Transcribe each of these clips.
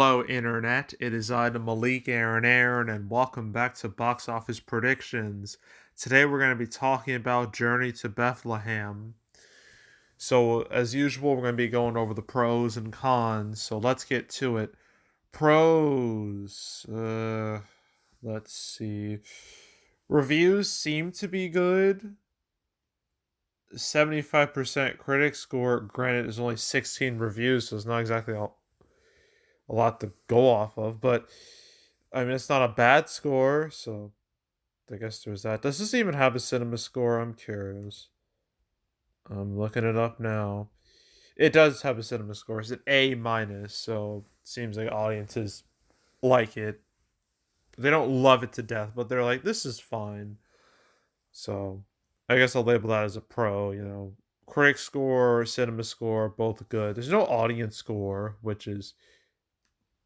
Hello, Internet. It is I, the Malik Aaron, and welcome back to Box Office Predictions. Today we're going to be talking about Journey to Bethlehem. So, as usual, we're going to be going over the pros and cons. So, let's get to it. Pros. Let's see. Reviews seem to be good. 75% critic score. Granted, there's only 16 reviews, so it's not exactly a lot to go off of, but I mean, it's not a bad score, so I guess there's that. Does this even have a cinema score? I'm curious. I'm looking it up now. It does have a cinema score. It's an A minus, so it seems like audiences like it. They don't love it to death, but they're like, this is fine. So I guess I'll label that as a pro, Critic score, cinema score, both good. There's no audience score, which is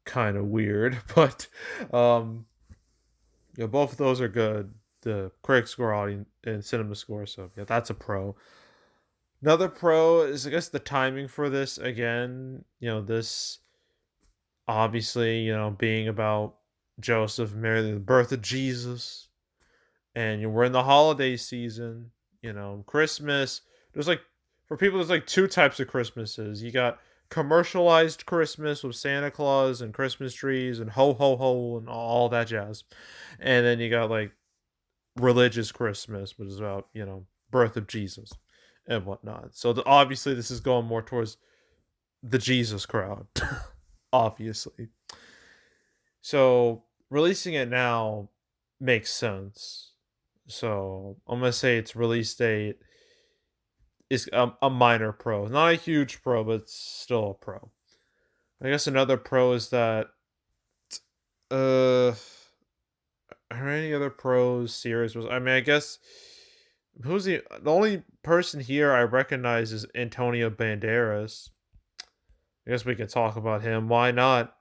kind of weird, but um both of those are good. The critic score, audience, and cinema score. So yeah, that's a pro. Another pro is I guess the timing for this again. This obviously being about Joseph, Mary, the birth of Jesus, and we're in the holiday season. Christmas. There's like for people, there's like two types of Christmases. You got commercialized Christmas with Santa Claus and Christmas trees and ho ho ho and all that jazz, and then you got like religious Christmas, which is about birth of Jesus and whatnot. So obviously, this is going more towards the Jesus crowd, obviously. So releasing it now makes sense. So I'm gonna say its release date is a minor pro, not a huge pro, but it's still a pro. I guess another pro is that uh are any other pros series was I mean I guess who's the only person here I recognize is Antonio Banderas. I guess we could talk about him. Why not?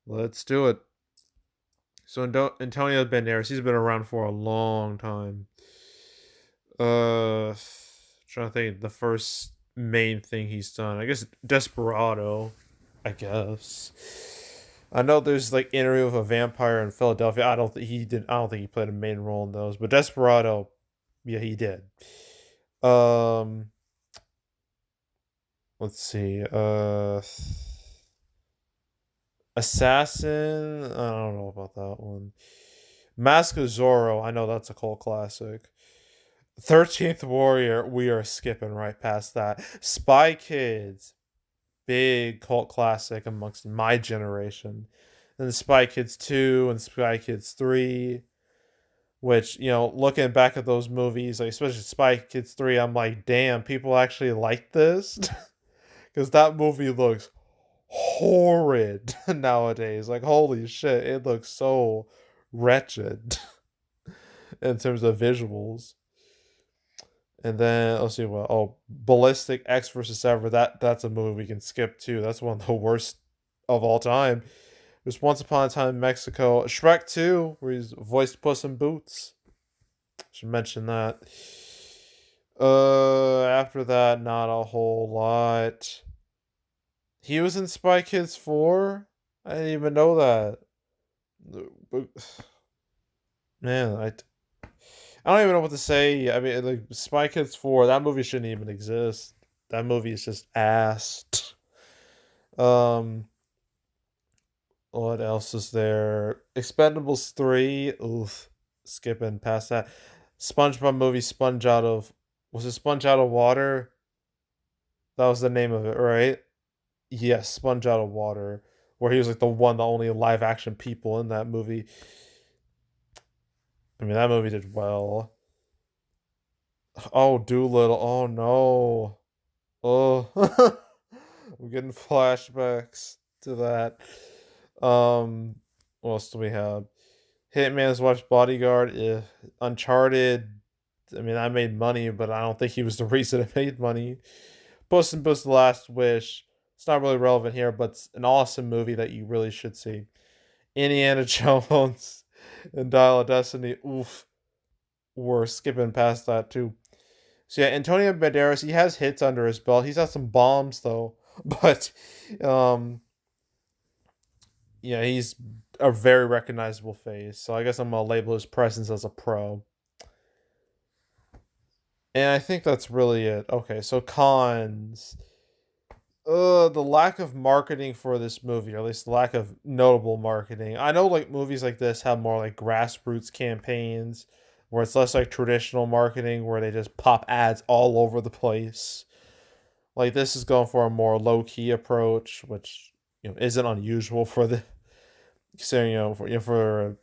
Let's do it. So Antonio Banderas, he's been around for a long time. Trying to think of the first main thing he's done. I guess Desperado. I guess. I know there's like Interview with a Vampire in Philadelphia. I don't think he did. I don't think he played a main role in those. But Desperado, yeah, he did. Um, let's see. Assassin. I don't know about that one. Mask of Zorro. I know that's a cult classic. 13th Warrior. We are skipping right past that. Spy Kids. Big cult classic amongst my generation. And Spy Kids 2 and Spy Kids 3, which, looking back at those movies, like especially Spy Kids 3, I'm like, damn, people actually like this? Because that movie looks horrid nowadays. Like, holy shit, it looks so wretched in terms of visuals. And then let's see what Ballistic X versus Ever. That's a movie we can skip too. That's one of the worst of all time. There's Once Upon a Time in Mexico. Shrek 2, where he's voiced Puss in Boots. Should mention that. After that, not a whole lot. He was in Spy Kids 4? I didn't even know that. Man, I don't even know what to say. I mean, like Spy Kids 4, that movie shouldn't even exist. That movie is just ass. Um, what else is there? Expendables 3. Oof. Skipping past that. SpongeBob movie Sponge Out of was it Sponge Out of Water? That was the name of it, right? Yes, Sponge Out of Water. Where he was like the only live action people in that movie. I mean that movie did well. Oh, Doolittle. Oh no. Oh, we're getting flashbacks to that. What else do we have? Hitman's Wife's Bodyguard. Uncharted. I mean, I made money, but I don't think he was the reason it made money. Puss in Boots: The Last Wish. It's not really relevant here, but it's an awesome movie that you really should see. Indiana Jones and Dial of Destiny. Oof. We're skipping past that too. So yeah, Antonio Banderas, he has hits under his belt. He's had some bombs though, but um, yeah, he's a very recognizable face. So I guess I'm gonna label his presence as a pro. And I think that's really it. Okay, so cons. The lack of marketing for this movie, or at least the lack of notable marketing. I know like movies like this have more like grassroots campaigns where it's less like traditional marketing where they just pop ads all over the place. Like this is going for a more low key approach, which isn't unusual for the considering for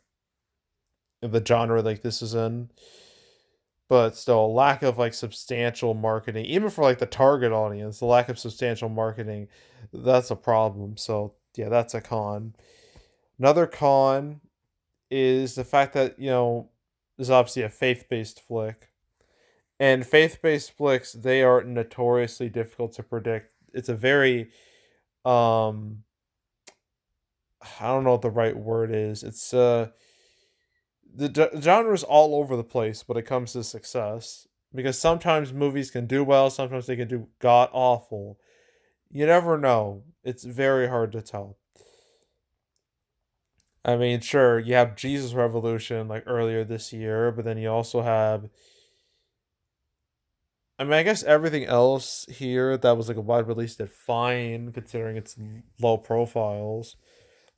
the genre like this is in. But still, a lack of like substantial marketing, even for like the target audience, the lack of substantial marketing, that's a problem. So yeah, that's a con. Another con is the fact that this is obviously a faith-based flick, and faith-based flicks, they are notoriously difficult to predict. It's a very um I don't know what the right word is. It's the genre is all over the place when it comes to success, because sometimes movies can do well, sometimes they can do god awful. You never know. It's very hard to tell. I mean, sure, you have Jesus Revolution like earlier this year, but then you also have, I mean, I guess everything else here that was like a wide release did fine considering its low profiles.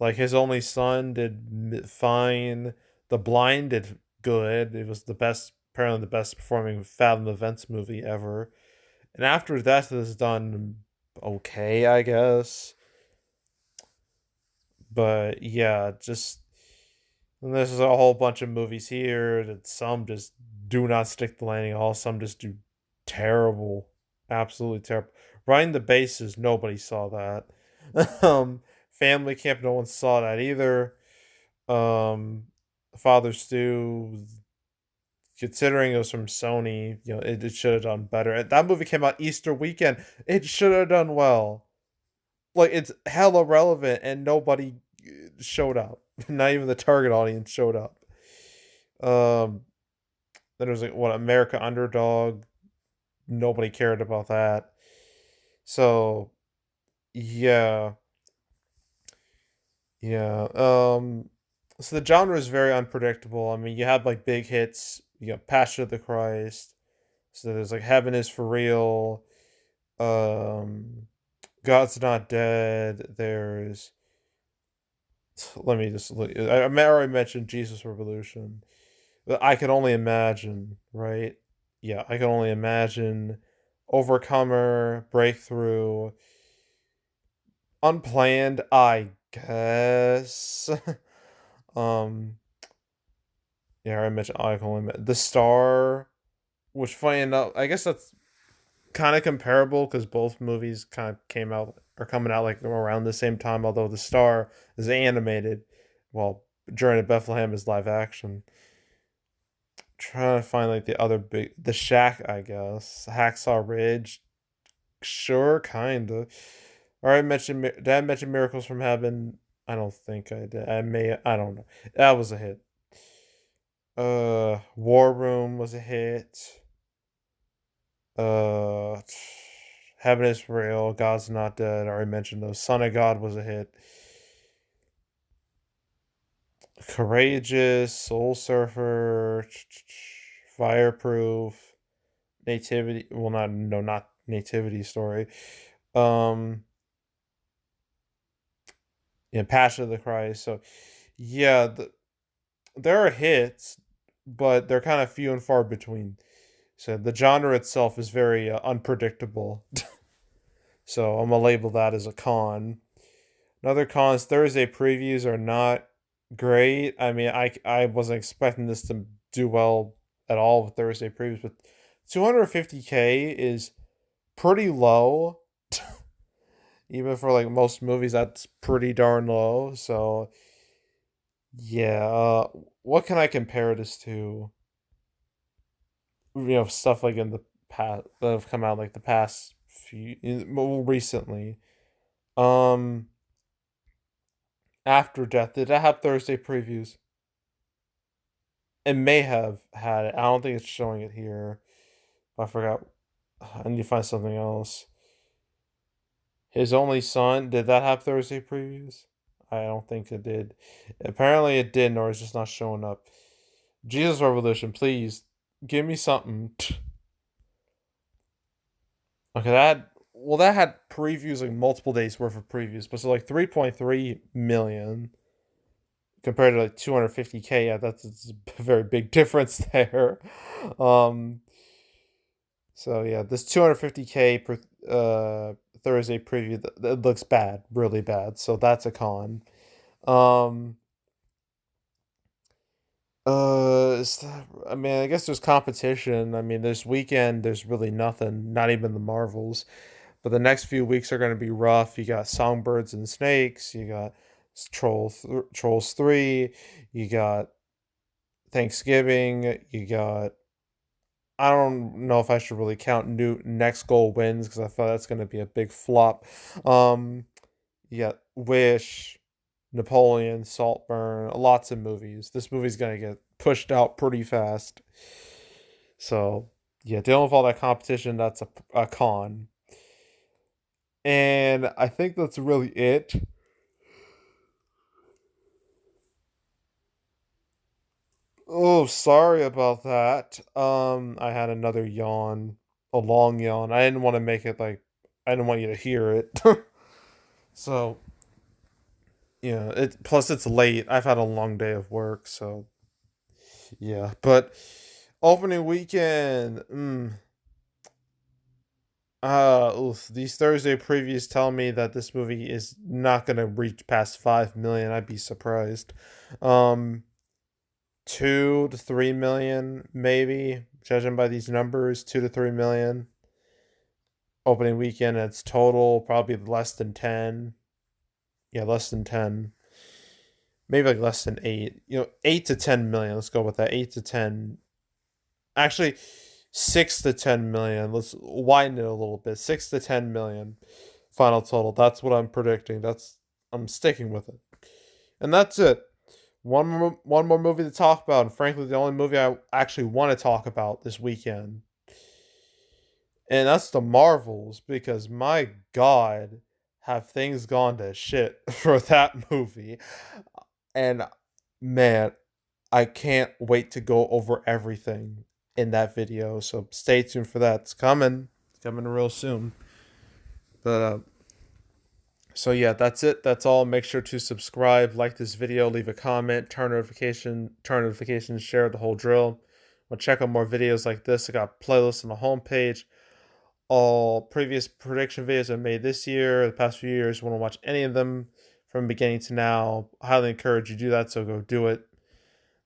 Like his only son did fine. The Blind did good. It was the best, apparently the best performing Fathom Events movie ever. And after that, it has done okay, I guess. But yeah, just and there's a whole bunch of movies here that some just do not stick the landing. All some just do terrible, absolutely terrible. Riding the Bases, nobody saw that. Family Camp, no one saw that either. Um, Father Stew, considering it was from Sony, it should have done better. That movie came out Easter weekend. It should have done well. Like it's hella relevant, and nobody showed up. Not even the target audience showed up. Um, then there's like what America Underdog. Nobody cared about that. So yeah, yeah. So the genre is very unpredictable. I mean, you have like big hits. You got Passion of the Christ. So there's like Heaven is for Real. Um, God's Not Dead. There's let me just look. I already mentioned Jesus Revolution. But I can only imagine, right? Yeah, I can only imagine. Overcomer, Breakthrough, Unplanned, I guess. um, yeah, I mentioned I can only The Star, which funny enough, I guess that's kind of comparable because both movies kind of came out or coming out like around the same time. Although The Star is animated, while Journey to Bethlehem is live action. Trying to find like the other big, The Shack, I guess. Hacksaw Ridge, sure, kinda. Or I mentioned, did I mention Miracles from Heaven? I don't think I did. I don't know. That was a hit. War Room was a hit. Uh, Heaven is Real, God's Not Dead. I already mentioned those. Son of God was a hit. Courageous, Soul Surfer, Fireproof, Nativity. Well, not no, not Nativity Story. Um, yeah, Passion of the Christ. So, yeah, there are hits, but they're kind of few and far between. So the genre itself is very unpredictable. So I'm gonna label that as a con. Another con is Thursday previews are not great. I mean, I wasn't expecting this to do well at all with Thursday previews, but 250K is pretty low. Even for like most movies, that's pretty darn low. So yeah, what can I compare this to? Stuff like in the past that have come out like the past more recently. Um, After Death, did that have Thursday previews? It may have had it. I don't think it's showing it here. I forgot. I need to find something else. His Only Son, did that have Thursday previews? I don't think it did. Apparently it didn't, or it's just not showing up. Jesus Revolution, please give me something. Okay, that had previews, like multiple days worth of previews, but so like 3.3 million compared to like 250K. Yeah, that's a very big difference there. Um, so yeah, this 250K per Thursday preview that looks bad, really bad. So that's a con. Um, I mean, I guess there's competition. I mean, this weekend there's really nothing, not even the Marvels. But the next few weeks are going to be rough. You got Songbirds and Snakes. You got Trolls 3. You got Thanksgiving. You got. I don't know if I should really count new Next Goal Wins because I thought that's going to be a big flop. Um, you got Wish, Napoleon, Saltburn, lots of movies. This movie's going to get pushed out pretty fast. So, yeah, dealing with all that competition, that's a con. And I think that's really it. Oh, sorry about that. I had another yawn, a long yawn. I didn't want to make it like I didn't want you to hear it. So, yeah, it plus it's late. I've had a long day of work, so yeah. But opening weekend, oof, these Thursday previews tell me that this movie is not gonna reach past 5 million. I'd be surprised. Um 2 to 3 million, maybe, judging by these numbers, 2 to 3 million. Opening weekend, it's total probably less than 10. Yeah, less than 10. Maybe like less than 8. 8 to 10 million. Let's go with that. 8 to 10. Actually, 6 to 10 million. Let's widen it a little bit. 6 to 10 million final total. That's what I'm predicting. I'm sticking with it. And that's it. One more movie to talk about, and frankly, the only movie I actually want to talk about this weekend, and that's the Marvels. Because my God, have things gone to shit for that movie? And man, I can't wait to go over everything in that video. So stay tuned for that. It's coming real soon. But so yeah, that's it. That's all. Make sure to subscribe, like this video, leave a comment, turn notifications, share the whole drill. Want to check out more videos like this? I got playlists on the homepage. All previous prediction videos I made this year, the past few years. Want to watch any of them from beginning to now? I highly encourage you to do that. So go do it.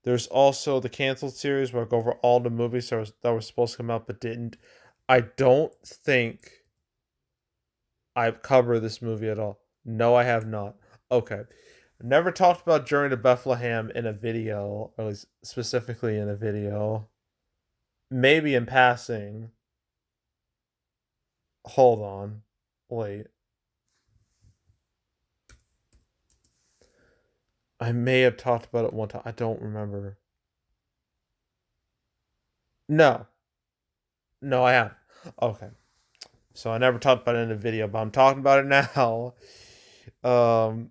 There's also the canceled series where I go over all the movies that were supposed to come out but didn't. I don't think I've covered this movie at all. No, I have not. Okay. Never talked about Journey to Bethlehem in a video, or at least specifically in a video. Maybe in passing. Hold on. Wait. I may have talked about it one time. I don't remember. No. No, I haven't. Okay. So I never talked about it in a video, but I'm talking about it now. Um,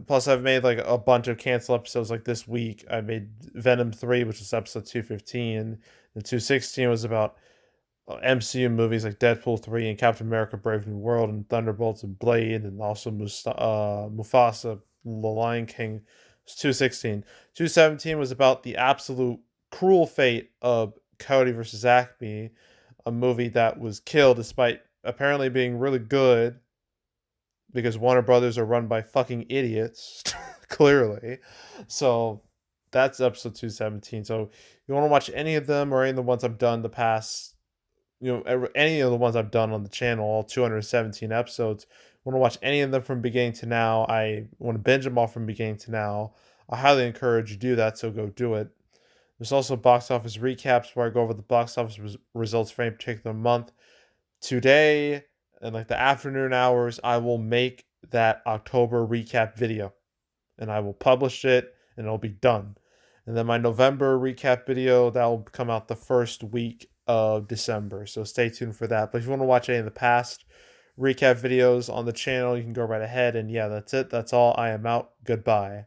Plus, I've made like a bunch of cancel episodes. Like this week, I made Venom 3, which was episode 215. And 216 was about MCU movies like Deadpool 3 and Captain America Brave New World and Thunderbolts and Blade and also Mufasa, The Lion King. It's 216. 217 was about the absolute cruel fate of Cody versus Acme, a movie that was killed despite apparently being really good because Warner Brothers are run by fucking idiots, clearly. So that's episode 217. So you want to watch any of them or any of the ones I've done the past, any of the ones I've done on the channel, all 217 episodes, want to watch any of them from beginning to now, I want to binge them all from beginning to now. I highly encourage you to do that, so go do it. There's also box office recaps where I go over the box office results for any particular month. Today, in like the afternoon hours, I will make that October recap video and I will publish it and it'll be done. And then my November recap video that will come out the first week of December. So stay tuned for that. But if you want to watch any of the past recap videos on the channel, you can go right ahead. And yeah, that's it. That's all. I am out. Goodbye.